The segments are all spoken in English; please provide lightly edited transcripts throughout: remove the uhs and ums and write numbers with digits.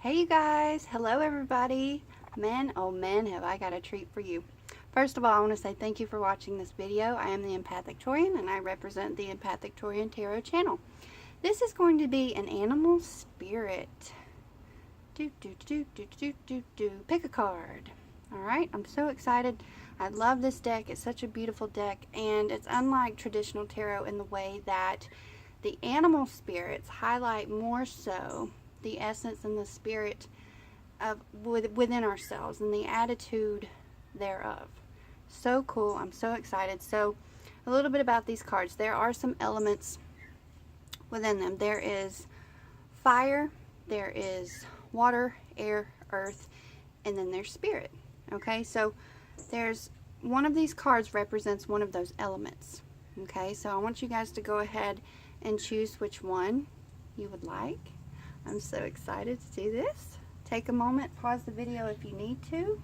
Hey you guys, hello everybody. Man, oh man, have I got a treat for you. First of all, I want to say thank you for watching this video. I am the Empathic Torian and I represent the Empathic Torian Tarot channel. This is going to be an animal spirit. Pick a card. Alright, I'm so excited. I love this deck. It's such a beautiful deck, and it's unlike traditional tarot in the way that the animal spirits highlight more so the essence and the spirit of within ourselves and the attitude thereof. So cool. I'm so excited. So a little bit about these cards. There are some elements within them. There is fire, there is water, air, earth, and then there's spirit. Okay, so there's one of these cards represents one of those elements. Okay, so I want you guys to go ahead and choose which one you would like. I'm so excited to do this. Take a moment, pause the video if you need to,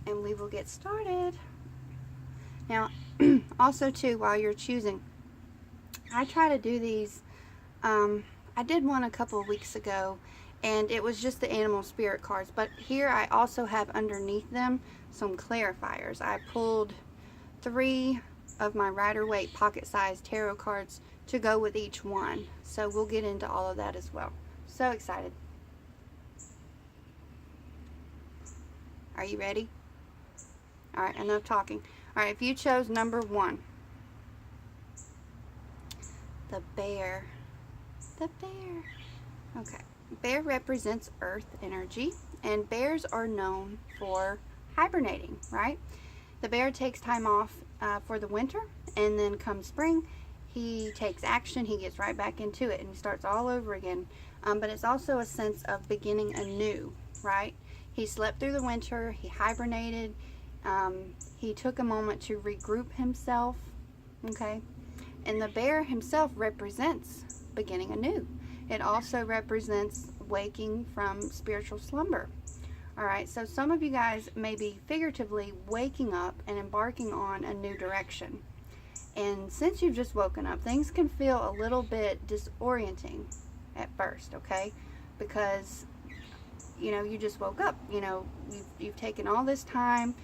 and we will get started. Now, also too, while you're choosing, I try to do these, I did one a couple of weeks ago, and it was just the animal spirit cards, but here I also have underneath them some clarifiers. I pulled 3 of my Rider-Waite pocket-sized tarot cards to go with each one, so we'll get into all of that as well. So excited. Are you ready? Alright, enough talking. Alright, if you chose number 1, the bear. The bear. Okay. Bear represents earth energy, and bears are known for hibernating, right? The bear takes time off for the winter, and then come spring, he takes action, he gets right back into it, and he starts all over again. But it's also a sense of beginning anew, right? He slept through the winter, he hibernated, he took a moment to regroup himself, okay? And the bear himself represents beginning anew. It also represents waking from spiritual slumber. Alright, so some of you guys may be figuratively waking up and embarking on a new direction. And since you've just woken up, things can feel a little bit disorienting at first, okay? Because, you know, you just woke up. You know, you've taken all this time.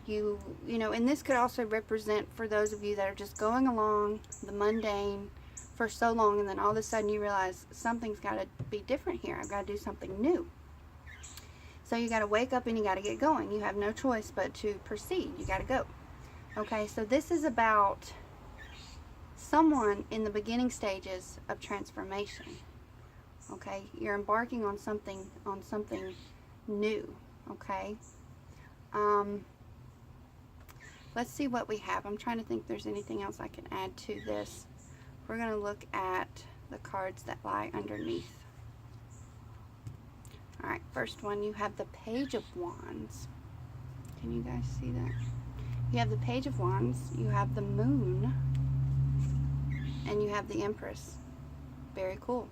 You know, and this could also represent for those of you that are just going along the mundane for so long, and then all of a sudden you realize something's got to be different here. I've got to do something new. So you got to wake up and you got to get going. You have no choice but to proceed. You got to go. Okay, so this is about someone in the beginning stages of transformation. Okay, you're embarking on something new. Okay, let's see what we have. I'm trying to think if there's anything else I can add to this. We're going to look at the cards that lie underneath. Alright, first one, you have the Page of Wands. Can you guys see that? You have the Page of Wands, you have the Moon, and you have the Empress. Very cool.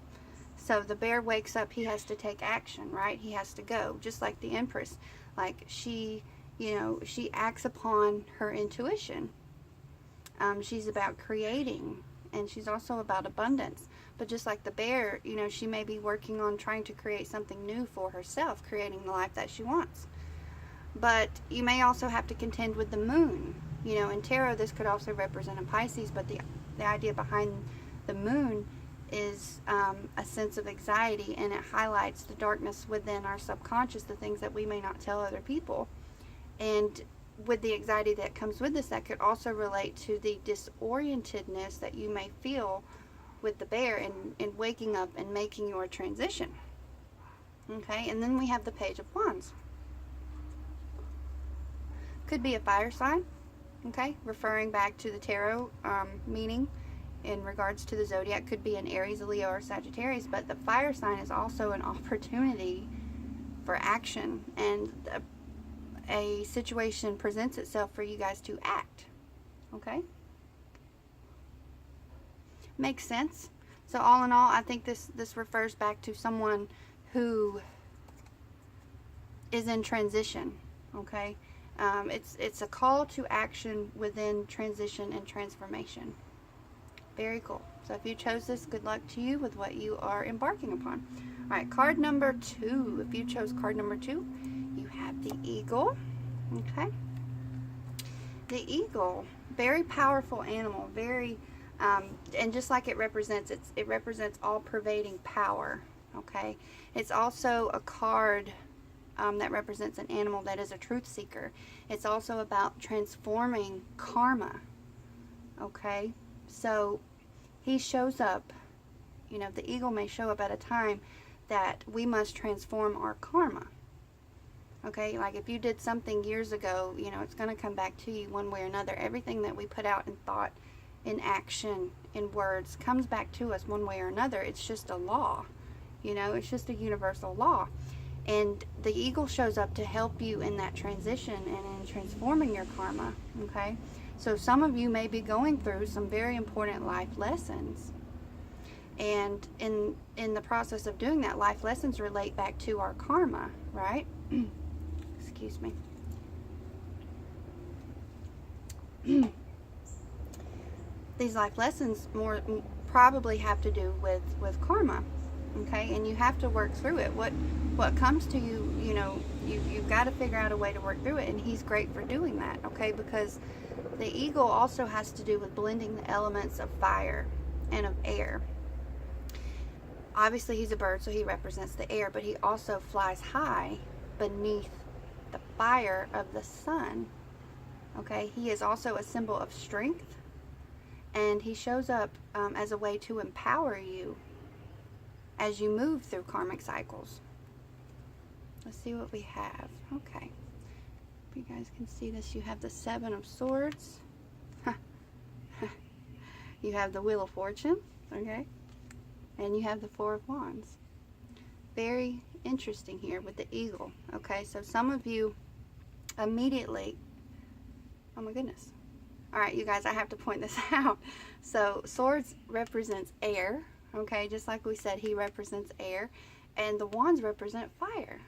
So the bear wakes up, he has to take action, right? He has to go, just like the Empress. Like she, you know, she acts upon her intuition. She's about creating, and she's also about abundance. But just like the bear, you know, she may be working on trying to create something new for herself, creating the life that she wants. But you may also have to contend with the moon. You know, in tarot, this could also represent a Pisces, but the idea behind the moon is a sense of anxiety, and it highlights the darkness within our subconscious, the things that we may not tell other people. And with the anxiety that comes with this, that could also relate to the disorientedness that you may feel with the bear in waking up and making your transition. Okay, and then we have the Page of Wands. Could be a fire sign, okay, referring back to the tarot meaning in regards to the zodiac. Could be an Aries, a Leo, or Sagittarius, but the fire sign is also an opportunity for action, and a situation presents itself for you guys to act. Okay, makes sense. So all in all, I think this refers back to someone who is in transition. Okay, it's a call to action within transition and transformation. Very cool. So if you chose this, good luck to you with what you are embarking upon. All right, card number 2. If you chose card number 2, you have the eagle. Okay. The eagle, very powerful animal, very, and just like it represents all pervading power. Okay. It's also a card that represents an animal that is a truth seeker. It's also about transforming karma. Okay. So he shows up, you know, the eagle may show up at a time that we must transform our karma. Okay, like if you did something years ago, you know, it's going to come back to you one way or another. Everything that we put out in thought, in action, in words, comes back to us one way or another. It's just a law, you know, it's just a universal law. And the eagle shows up to help you in that transition and in transforming your karma. Okay, so some of you may be going through some very important life lessons. And in the process of doing that, life lessons relate back to our karma, right? Excuse me. These life lessons probably have to do with karma, okay? And you have to work through it. What comes to you, you know, you've got to figure out a way to work through it, and he's great for doing that, okay? Because the eagle also has to do with blending the elements of fire and of air. Obviously, he's a bird, so he represents the air, but he also flies high beneath the fire of the sun. Okay, he is also a symbol of strength, and he shows up as a way to empower you as you move through karmic cycles. Let's see what we have. Okay, if you guys can see this, you have the 7 of Swords. You have the Wheel of Fortune, okay? And you have the 4 of Wands. Very interesting here with the eagle. Okay, so some of you immediately, oh my goodness. All right, you guys, I have to point this out. So Swords represents air. Okay, just like we said, he represents air. And the Wands represent fire.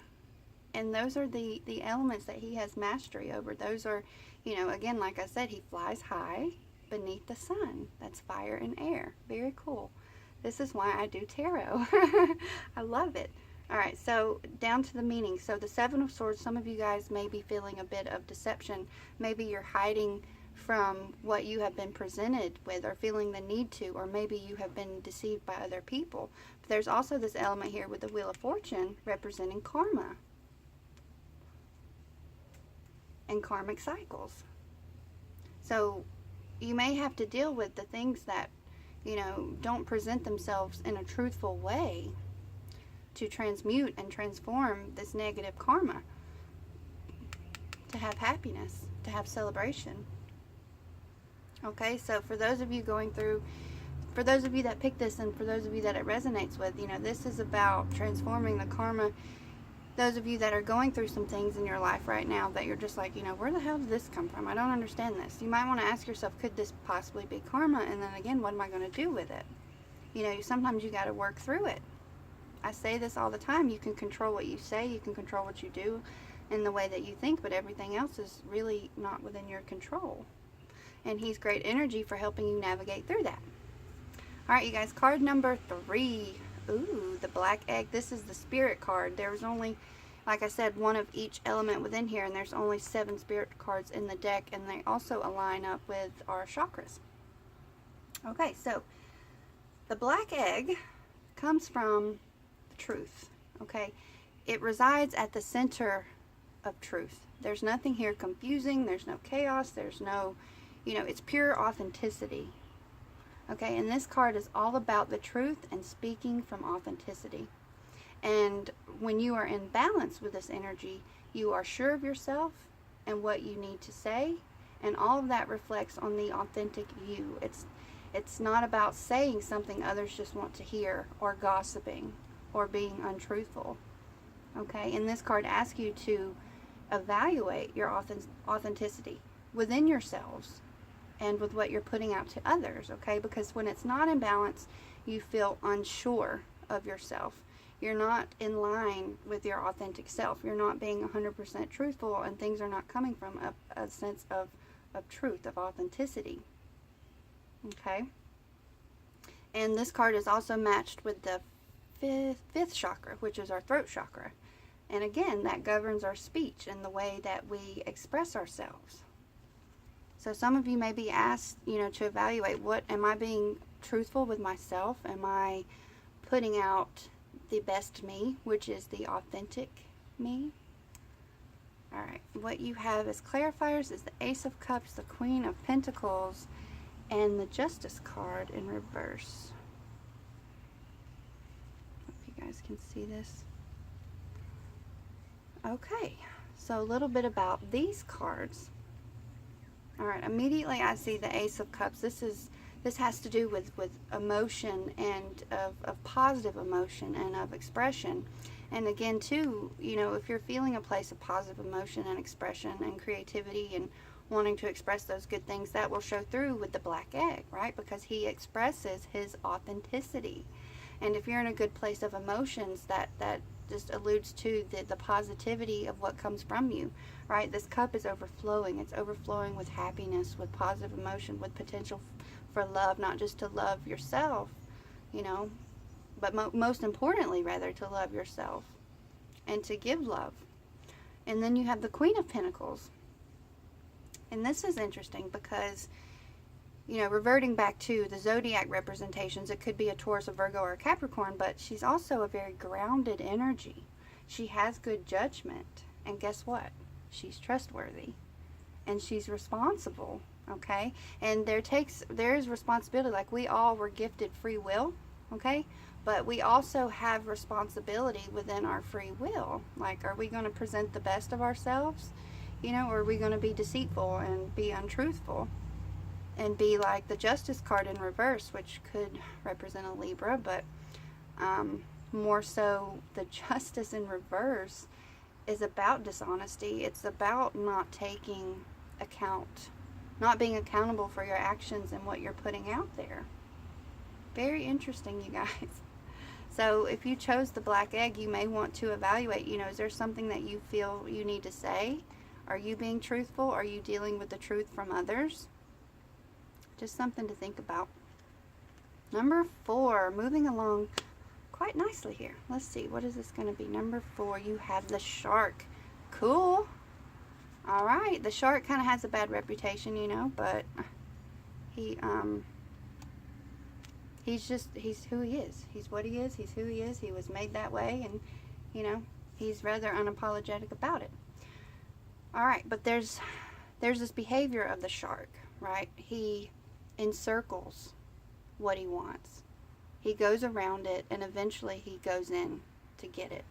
And those are the elements that he has mastery over. Those are, you know, again, like I said, he flies high beneath the sun. That's fire and air. Very cool. This is why I do tarot. I love it. All right, so down to the meaning. So the 7 of Swords, some of you guys may be feeling a bit of deception. Maybe you're hiding from what you have been presented with, or feeling the need to, or maybe you have been deceived by other people. But there's also this element here with the Wheel of Fortune representing karma and karmic cycles. So you may have to deal with the things that, you know, don't present themselves in a truthful way to transmute and transform this negative karma, to have happiness, to have celebration. Okay, so for those of you going through, for those of you that pick this, and for those of you that it resonates with, you know, this is about transforming the karma. Those of you that are going through some things in your life right now that you're just like, you know, where the hell did this come from? I don't understand this. You might want to ask yourself, could this possibly be karma? And then again, what am I going to do with it? You know, sometimes you got to work through it. I say this all the time. You can control what you say. You can control what you do in the way that you think, but everything else is really not within your control. And he's great energy for helping you navigate through that. All right, you guys, card number 3. Ooh, the black egg. This is the spirit card. There's only, like I said, one of each element within here, and there's only 7 spirit cards in the deck, and they also align up with our chakras. Okay, so the black egg comes from the truth. Okay, it resides at the center of truth. There's nothing here confusing. There's no chaos. There's no, you know, it's pure authenticity. Okay, and this card is all about the truth and speaking from authenticity. And when you are in balance with this energy, you are sure of yourself and what you need to say, and all of that reflects on the authentic you. It's not about saying something others just want to hear, or gossiping, or being untruthful. Okay, and this card asks you to evaluate your authenticity within yourselves and with what you're putting out to others, okay? Because when it's not in balance, you feel unsure of yourself. You're not in line with your authentic self. You're not being 100% truthful, and things are not coming from a sense of truth, of authenticity, okay? And this card is also matched with the fifth chakra, which is our throat chakra. And again, that governs our speech and the way that we express ourselves. So some of you may be asked, to evaluate, what am I being truthful with myself? Am I putting out the best me, which is the authentic me? All right, what you have as clarifiers is the Ace of Cups, the Queen of Pentacles, and the Justice card in reverse. Hope you guys can see this. Okay, so a little bit about these cards. All right, immediately I see the Ace of Cups. This has to do with emotion, and of positive emotion and of expression. And again, too, if you're feeling a place of positive emotion and expression and creativity and wanting to express those good things, that will show through with the black egg, right? Because he expresses his authenticity. And if you're in a good place of emotions, that just alludes to the positivity of what comes from you, right? This cup is overflowing. It's overflowing with happiness, with positive emotion, with potential for love, not just to love yourself, but most importantly, rather, to love yourself and to give love. And then you have the Queen of Pentacles. And this is interesting because, reverting back to the zodiac representations, it could be a Taurus, a Virgo, or a Capricorn, but she's also a very grounded energy. She has good judgment. And guess what? She's trustworthy. And she's responsible, okay? And there is responsibility. Like, we all were gifted free will, okay? But we also have responsibility within our free will. Like, are we going to present the best of ourselves? Or are we going to be deceitful and be untruthful? And be like the Justice card in reverse, which could represent a Libra, but more so the Justice in reverse is about dishonesty. It's about not taking account, not being accountable for your actions and what you're putting out there. Very interesting, you guys. So if you chose the black egg, you may want to evaluate, is there something that you feel you need to say? Are you being truthful? Are you dealing with the truth from others? Just something to think about. Number 4, moving along quite nicely here. Let's see, what is this going to be? Number 4, you have the Shark. Cool. All right, the Shark kind of has a bad reputation, but he's who he is. He's what he is. He's who he is. He was made that way, and he's rather unapologetic about it. All right, but there's this behavior of the Shark, right? He encircles what he wants. He goes around it, and eventually he goes in to get it.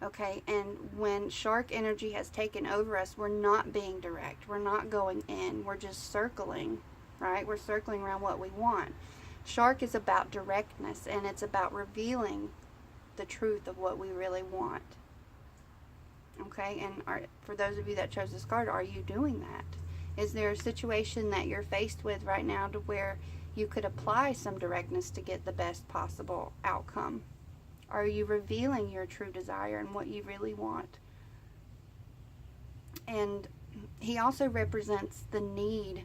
Okay, and when Shark energy has taken over us, we're not being direct. We're not going in. We're just circling, right? We're circling around what we want. Shark is about directness, and it's about revealing the truth of what we really want. Okay, and for those of you that chose this card, are you doing that? Is there a situation that you're faced with right now to where you could apply some directness to get the best possible outcome? Are you revealing your true desire and what you really want? And he also represents the need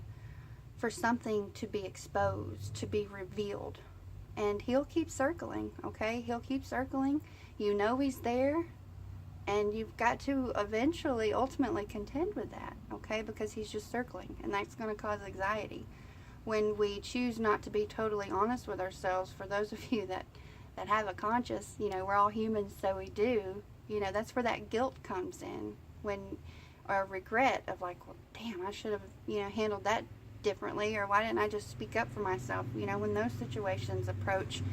for something to be exposed, to be revealed. And he'll keep circling, okay? He'll keep circling. He's there. And you've got to eventually, ultimately contend with that, okay? Because he's just circling, and that's going to cause anxiety. When we choose not to be totally honest with ourselves, for those of you that have a conscience, we're all humans, so we do, that's where that guilt comes in. Or regret of like, well, damn, I should have, handled that differently, or why didn't I just speak up for myself? When those situations approach,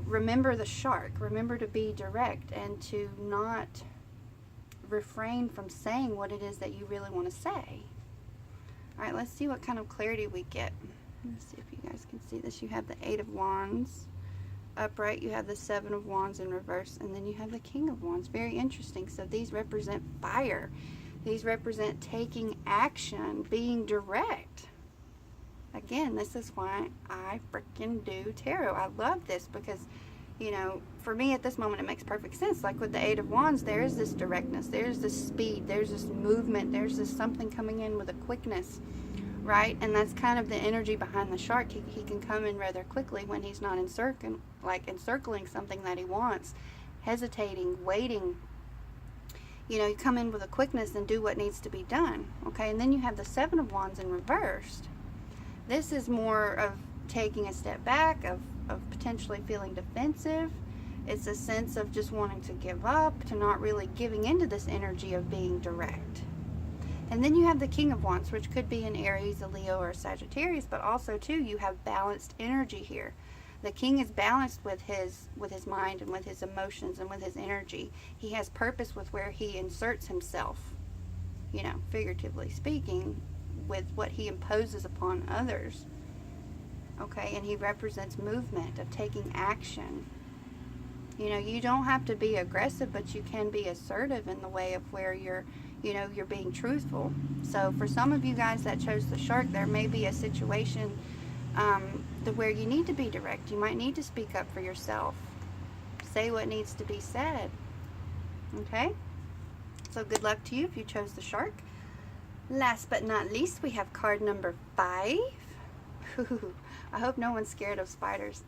remember the Shark. Remember to be direct and to not refrain from saying what it is that you really want to say. All right, let's see what kind of clarity we get. Let's see if you guys can see this. You have the 8 of Wands upright, you have the 7 of Wands in reverse, and then you have the King of Wands. Very interesting. So these represent fire. These represent taking action, being direct. Again, this is why I freaking do tarot. I love this because, for me at this moment it makes perfect sense. Like with the 8 of Wands, there is this directness, there's this speed, there's this movement, there's this something coming in with a quickness, right? And that's kind of the energy behind the Shark. He can come in rather quickly when he's not like encircling something that he wants, hesitating, waiting. You know, you come in with a quickness and do what needs to be done. Okay, and then you have the Seven of Wands in reversed. This is more of taking a step back, of potentially feeling defensive. It's a sense of just wanting to give up, to not really giving into this energy of being direct. And then you have the King of Wands, which could be an Aries, a Leo, or a Sagittarius, but also too you have balanced energy here. The King is balanced with his mind and with his emotions and with his energy. He has purpose with where he inserts himself, you know, figuratively speaking, with what he imposes upon others. Okay, and he represents movement, of taking action. You know, you don't have to be aggressive, but you can be assertive in the way of where you're, you know, you're being truthful. So for some of you guys that chose the Shark, there may be a situation where you need to be direct. You might need to speak up for yourself. Say what needs to be said. Okay? So good luck to you if you chose the Shark. Last but not least, we have card number 5. I hope no one's scared of spiders.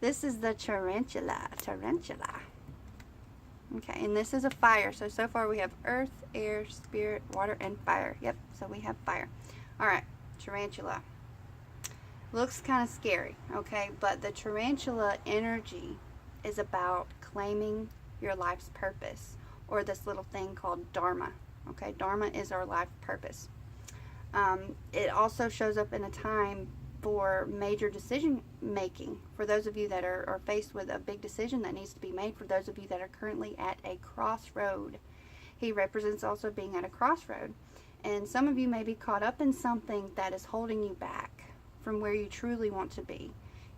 This is the Tarantula. Okay, and this is a fire. So far we have earth, air, spirit, water, and fire. Yep, so we have fire. Alright, Tarantula. Looks kind of scary, okay? But the Tarantula energy is about claiming your life's purpose, or this little thing called Dharma. Okay, Dharma is our life purpose. It also shows up in a time for major decision making. For those of you that are faced with a big decision that needs to be made, for those of you that are currently at a crossroad. He represents also being at a crossroad. And some of you may be caught up in something that is holding you back from where you truly want to be.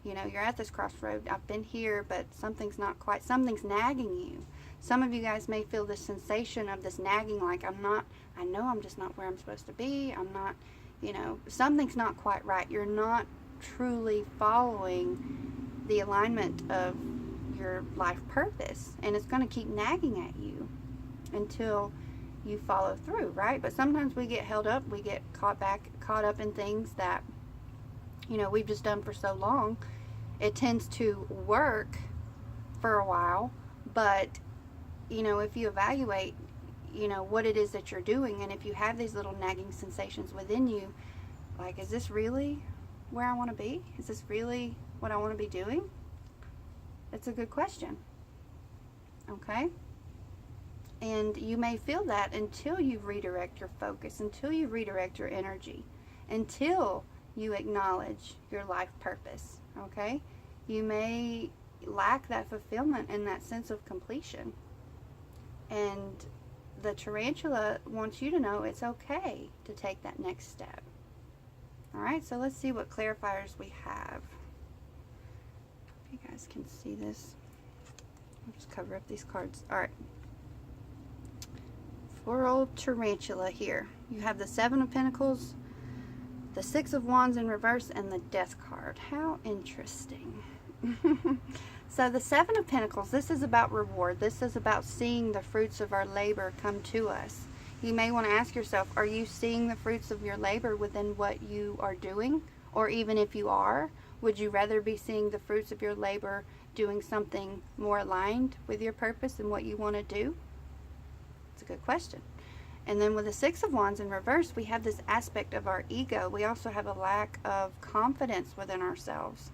You know, you're at this crossroad. I've been here, but something's nagging you. Some of you guys may feel this sensation of this nagging, like I know I'm just not where I'm supposed to be. I'm not, you know, something's not quite right. You're not truly following the alignment of your life purpose, and it's going to keep nagging at you until you follow through, right? But sometimes we get held up, we get caught up in things that, you know, we've just done for so long. It tends to work for a while, but, you know, if you evaluate, you know, what it is that you're doing, and if you have these little nagging sensations within you, like, is this really where I want to be? Is this really what I want to be doing? It's a good question. Okay? And you may feel that until you redirect your focus, until you redirect your energy, until you acknowledge your life purpose. Okay? You may lack that fulfillment and that sense of completion. And the Tarantula wants you to know it's okay to take that next step. Alright, so let's see what clarifiers we have. If you guys can see this. I'll just cover up these cards. Alright. For old Tarantula here. You have the Seven of Pentacles, the Six of Wands in reverse, and the Death card. How interesting. So the Seven of Pentacles, this is about reward. This is about seeing the fruits of our labor come to us. You may want to ask yourself, are you seeing the fruits of your labor within what you are doing? Or even if you are, would you rather be seeing the fruits of your labor doing something more aligned with your purpose and what you want to do? It's a good question. And then with the Six of Wands in reverse, we have this aspect of our ego. We also have a lack of confidence within ourselves.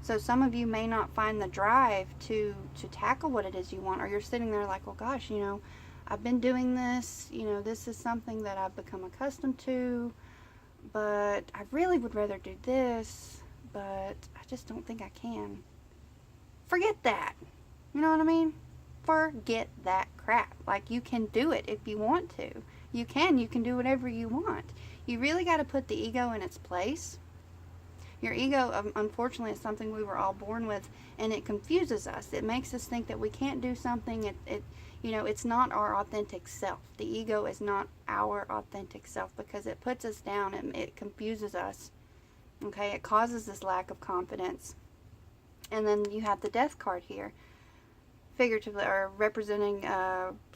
So some of you may not find the drive to tackle what it is you want, or you're sitting there like, well, gosh, you know, I've been doing this, you know, this is something that I've become accustomed to, but I really would rather do this, but I just don't think I can. Forget that. You know what I mean? Forget that crap. Like, you can do it if you want to. You can do whatever you want. You really got to put the ego in its place. Your ego, unfortunately, is something we were all born with, and it confuses us. It makes us think that we can't do something. You know, it's not our authentic self. The ego is not our authentic self because it puts us down and it confuses us. Okay, it causes this lack of confidence. And then you have the Death card here, figuratively, or representing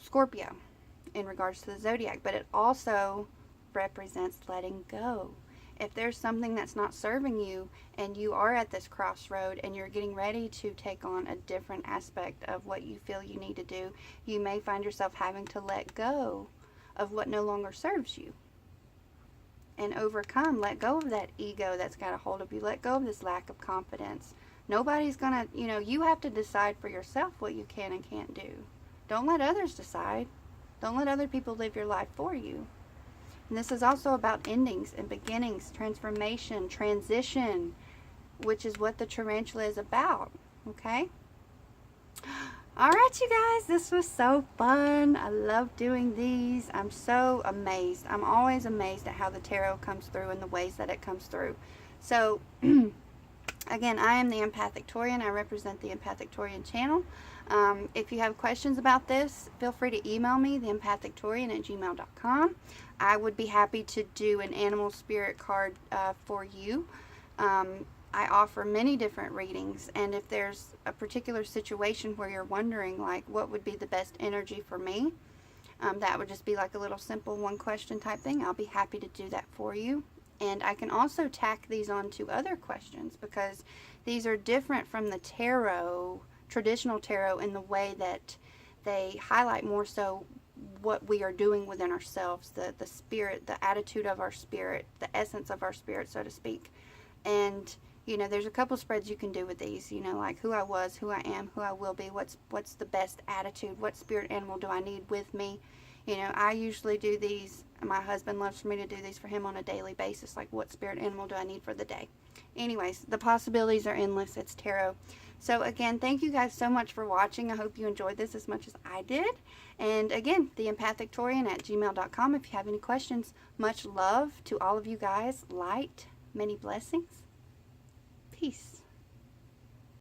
Scorpio in regards to the zodiac, but it also represents letting go. If there's something that's not serving you and you are at this crossroad and you're getting ready to take on a different aspect of what you feel you need to do, you may find yourself having to let go of what no longer serves you and overcome, let go of that ego that's got a hold of you, let go of this lack of confidence. Nobody's gonna, you have to decide for yourself what you can and can't do. Don't let others decide. Don't let other people live your life for you. And this is also about endings and beginnings, transformation, transition, which is what the tarantula is about, okay? All right, you guys, this was so fun. I love doing these. I'm so amazed. I'm always amazed at how the tarot comes through and the ways that it comes through. So, again, I am the Empathic Torian. I represent the Empathic Torian channel. If you have questions about this, feel free to email me, theempathictorian@gmail.com. I would be happy to do an animal spirit card for you. I offer many different readings, and if there's a particular situation where you're wondering, like, what would be the best energy for me, that would just be like a little simple one question type thing. I'll be happy to do that for you. And I can also tack these on to other questions, because these are different from the tarot, traditional tarot, in the way that they highlight more so what we are doing within ourselves, the spirit, the attitude of our spirit, the essence of our spirit, so to speak. And there's a couple spreads you can do with these, like who I was, who I am, who I will be, what's the best attitude, what spirit animal do I need with me. I usually do these, my husband loves for me to do these for him on a daily basis, like what spirit animal do I need for the day. Anyways, the possibilities are endless. It's tarot. So again, thank you guys so much for watching. I hope you enjoyed this as much as I did. And again, theempathictorian@gmail.com if you have any questions. Much love to all of you guys. Light, many blessings. Peace.